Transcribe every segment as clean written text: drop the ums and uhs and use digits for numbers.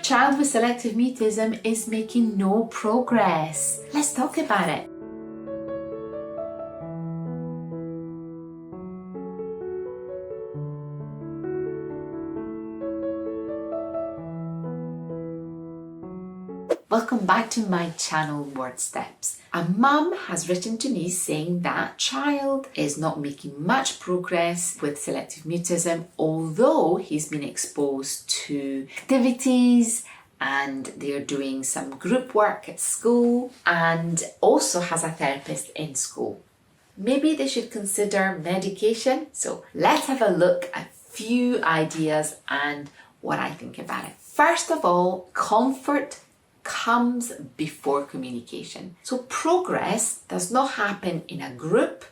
child with selective mutism is making no progress. Let's talk about it. Welcome back to my channel Word Steps. A mum has written to me saying that child is not making much progress with selective mutism, although he's been exposed to activities and they're doing some group work at school and also has a therapist in school. Maybe they should consider medication. So let's have a look at a few ideas and what I think about it. First of all, comfort comes before communication. So progress does not happen in a group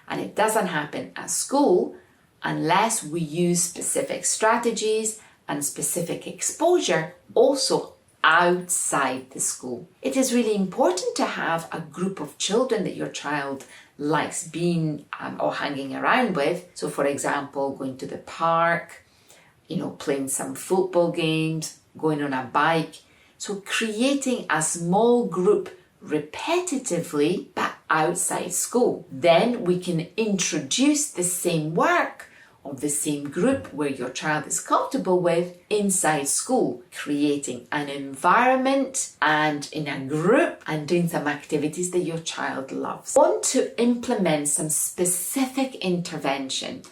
and it doesn't happen at school unless we use specific strategies and specific exposure also outside the school. It is really important to have a group of children that your child likes being or hanging around with. So for example, going to the park, playing some football games, going on a bike. So creating a small group repetitively but outside school. Then we can introduce the same work of the same group where your child is comfortable with inside school, creating an environment and in a group and doing some activities that your child loves. Want to implement some specific intervention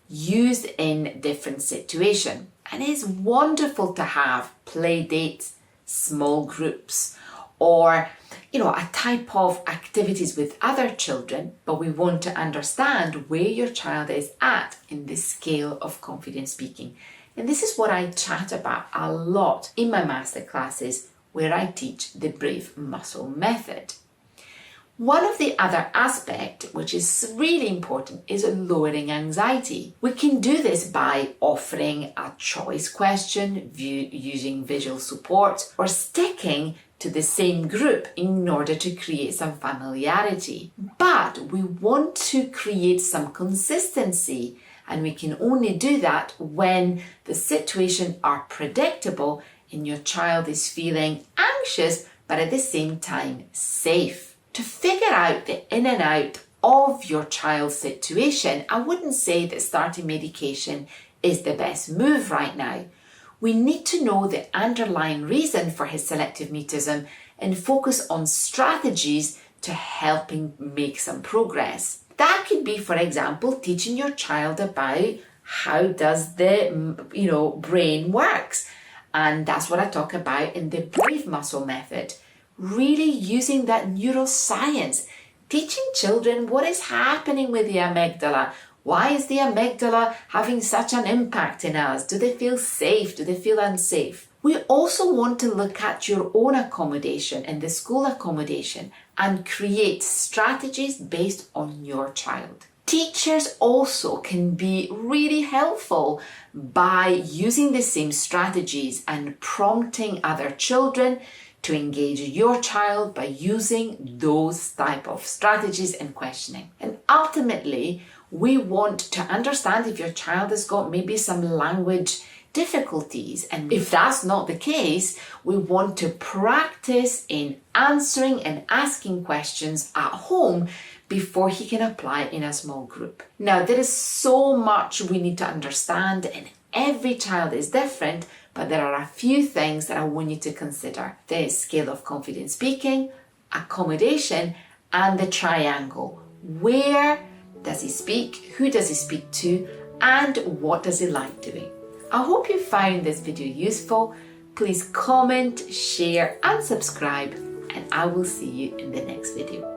used in different situations. And it's wonderful to have play dates, small groups, or a type of activities with other children, but we want to understand where your child is at in the scale of confident speaking. And this is what I chat about a lot in my masterclasses where I teach the Brave Muscle method. One of the other aspects, which is really important, is lowering anxiety. We can do this by offering a choice question, using visual support, or sticking to the same group in order to create some familiarity. But we want to create some consistency, and we can only do that when the situations are predictable and your child is feeling anxious, but at the same time safe. To figure out the in and out of your child's situation, I wouldn't say that starting medication is the best move right now. We need to know the underlying reason for his selective mutism and focus on strategies to help him make some progress. That could be, for example, teaching your child about how does the brain works. And that's what I talk about in the Brave Muscle method. Really using that neuroscience, teaching children what is happening with the amygdala. Why is the amygdala having such an impact in us? Do they feel safe? Do they feel unsafe? We also want to look at your own accommodation and the school accommodation and create strategies based on your child. Teachers also can be really helpful by using the same strategies and prompting other children to engage your child by using those type of strategies and questioning. And ultimately, we want to understand if your child has got maybe some language difficulties. And if that's not the case, we want to practice in answering and asking questions at home before he can apply in a small group. Now, there is so much we need to understand, and every child is different, but there are a few things that I want you to consider. The scale of confident speaking, accommodation, and the triangle. Where does he speak? Who does he speak to? And what does he like doing? I hope you found this video useful. Please comment, share, and subscribe, and I will see you in the next video.